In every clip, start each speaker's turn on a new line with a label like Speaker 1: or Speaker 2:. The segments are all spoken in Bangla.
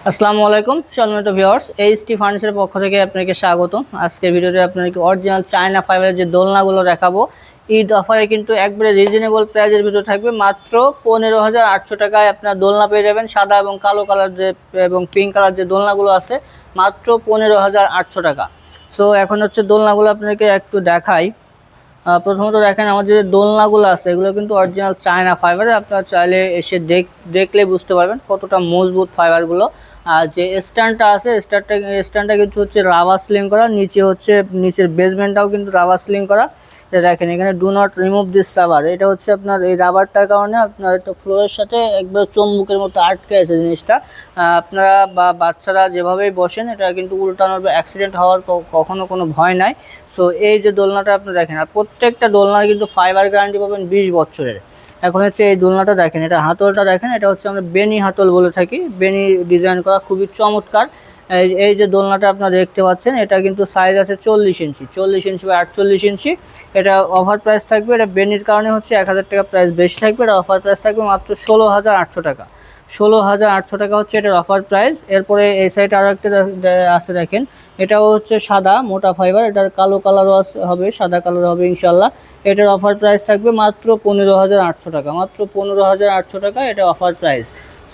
Speaker 1: আসসালামু আলাইকুম সম্মানিত ভিউয়ার্স, এইচটি ফার্নিচারের পক্ষ থেকে আপনাকে স্বাগত। আজকের ভিডিওতে আপনাকে অরিজিনাল চায়না ফাইবারের যে দোলনাগুলো দেখাবো, ঈদ অফারে কিন্তু একবারে রিজনেবল প্রাইজের ভিডিও থাকবে। মাত্র 15,800 টাকায় আপনার দোলনা পেয়ে যাবেন। সাদা এবং কালো কালার যে এবং পিঙ্ক কালার যে দোলনাগুলো আছে মাত্র 15,800 টাকা। সো এখন হচ্ছে দোলনাগুলো আপনাকে একটু দেখাই। প্রথমত দেখেন আমাদের যে দোলনাগুলো আছে এগুলো কিন্তু অরিজিনাল চায়না ফাইবারের। আপনারা চাইলে এসে দেখলে বুঝতে পারবেন কতটা মজবুত ফাইবারগুলো। আর যে স্ট্যান্ডটা আছে স্ট্যান্ডটা কিন্তু হচ্ছে রাবার সিলিং করা, নিচে হচ্ছে নিচের বেসমেন্টটাও কিন্তু রাবার সিলিং করা। এটা দেখেন এখানে do not remove this rubber, এটা হচ্ছে আপনার এই রাবারটার কারণে আপনার একটা ফ্লোরের সাথে একবার চুম্বকের মতো আটকে আছে জিনিসটা। আপনারা বা বাচ্চারা যেভাবেই বসেন এটা কিন্তু উল্টানোর বা অ্যাক্সিডেন্ট হওয়ার কখনো কোনো ভয় নাই। সো এই যে দোলনাটা আপনি দেখেন, আর প্রত্যেকটা দোলনার কিন্তু ফাইবার গ্যারান্টি পাবেন 20 বছরের। এখন হচ্ছে এই দোলনাটা দেখেন, এটা হাতলটা দেখেন, এটা হচ্ছে আমরা বেনি হাতল বলে থাকি। বেনি ডিজাইন করা খুবই চমৎকার। এই যে দোলনাটা আপনারা দেখতে পাচ্ছেন এটা কিন্তু সাইজ আছে 40 ইঞ্চি, 40 ইঞ্চি বা 48 ইঞ্চি। এটা অফার প্রাইস থাকবে, এটা বেনির কারণে হচ্ছে 1000 টাকা প্রাইস বেশি থাকবে। এটা অফার প্রাইস থাকবে মাত্র 16,800 টাকা। 16,800 টাকা হচ্ছে এটার অফার প্রাইস। এরপরে এই সাইডে আরও একটা আছে দেখেন, এটাও হচ্ছে সাদা মোটা ফাইবার, এটার কালো কালারও হবে, সাদা কালার হবে ইনশাল্লাহ। এটার অফার প্রাইস থাকবে মাত্র 15,800 টাকা, মাত্র 15,800 টাকা এটা অফার প্রাইস।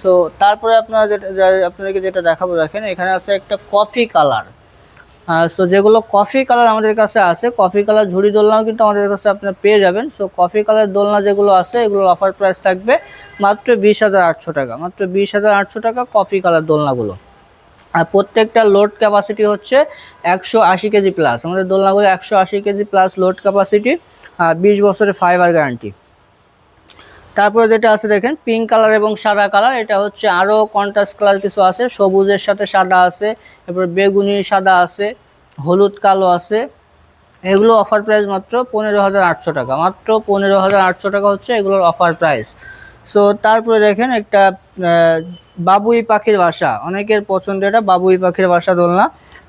Speaker 1: সো তারপরে আপনারা আপনাদেরকে যেটা দেখাবো দেখেন, এখানে আছে একটা কফি কালার। সো যেগুলো কফি কালার আমাদের কাছে আছে, কফি কালার ঝুড়ি দোলনাও কিন্তু আমাদের কাছে আপনারা পেয়ে যাবেন। সো কফি কালার দোলনা যেগুলো আছে এগুলোর অফার প্রাইস থাকবে মাত্র 20,800 টাকা, মাত্র 20,800 টাকা কফি কালার দোলনাগুলো। আর প্রত্যেকটা লোড ক্যাপাসিটি হচ্ছে 180 কেজি প্লাস। আমাদের দোলনাগুলো 180 কেজি প্লাস লোড ক্যাপাসিটি, আর 20 বছরের ফাইবার গ্যারান্টি। তারপরে যেটা আছে দেখেন পিঙ্ক কালার এবং সাদা কালার, এটা হচ্ছে আরও কন্ট্রাস্ট কালার কিছু আছে, সবুজের সাথে সাদা আছে, এরপর বেগুনি সাদা আছে, হলুদ কালো আছে। এগুলো অফার প্রাইস মাত্র 15,800 টাকা, মাত্র 15,800 টাকা হচ্ছে এগুলোর অফার প্রাইস। সো তারপরে দেখেন একটা বাবুই পাখির বাসা, অনেকের পছন্দ এটা বাবুই পাখির বাসা দোলনা।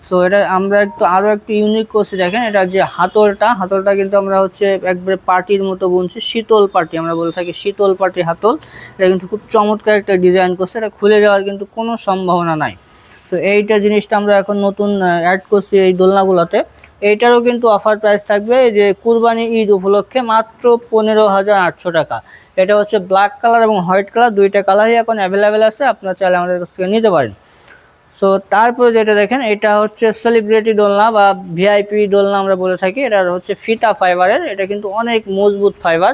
Speaker 1: সো এটা আমরা আরও একটু ইউনিক করছি দেখেন, এটা যে হাতলটা কিন্তু আমরা হচ্ছে একবারে পার্টির মতো বুনছি, শীতল পার্টি আমরা বলে থাকি, শীতল পার্টি হাতল। এটা কিন্তু খুব চমৎকার একটা ডিজাইন করছে, এটা খুলে যাওয়ার কিন্তু কোনো সম্ভাবনা নাই। সো এইটা জিনিসটা আমরা এখন নতুন অ্যাড করছি এই দোলনাগুলোতে। এইটারও কিন্তু অফার প্রাইস থাকবে যে কুরবানি ঈদ উপলক্ষে মাত্র 15,800 টাকা। এটা হচ্ছে ব্ল্যাক কালার এবং হোয়াইট কালার, দুইটা কালারই এখন অ্যাভেলেবেল আছে, আপনারা চাইলে আমাদের কাছ থেকে নিতে পারেন। সো তারপরে যেটা দেখেন এটা হচ্ছে সেলিব্রিটি দোলনা বা ভিআইপি দোলনা আমরা বলে থাকি। এটা হচ্ছে ফিতা ফাইবারের, এটা কিন্তু অনেক মজবুত ফাইবার।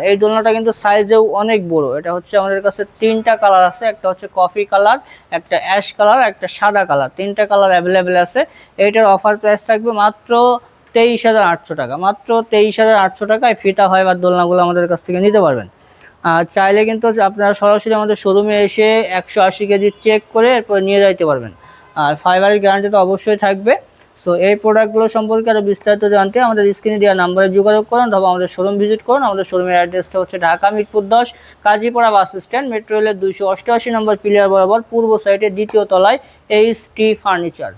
Speaker 1: এই দোলনাটা কিন্তু সাইজেও অনেক বড়। এটা হচ্ছে আমাদের কাছে 3টা কালার আছে, একটা হচ্ছে কফি কালার, একটা অ্যাশ কালার, একটা সাদা কালার, 3টা কালার অ্যাভেলেবেল আছে। এইটার অফার প্রাইস থাকবে মাত্র 23,800 টাকা, মাত্র 23,800 টাকায় ফিতা ফাইবার দোলনাগুলো আমাদের কাছ থেকে নিতে পারবেন। চাইলে কিন্তু আপনারা সরাসরি আমাদের শোরুমে এসে 180 কেজি চেক করে এরপর নিয়ে যাইতে পারবেন। আর ফাইবারের গ্যারান্টি তো অবশ্যই থাকবে। সো এই প্রোডাক্টগুলো সম্পর্কে আরও বিস্তারিত জানতে আমাদের স্ক্রিনে দেওয়া নাম্বারে যোগাযোগ করুন অথবা আমাদের শোরুম ভিজিট করুন। আমাদের শোরুমের অ্যাড্রেসটা হচ্ছে Dhaka Mirpur 10 Kazipara bus stand, metro রেলের 288 নম্বর পিলার বরাবর পূর্ব সাইডে দ্বিতীয় তলায় এইচটি ফার্নিচার।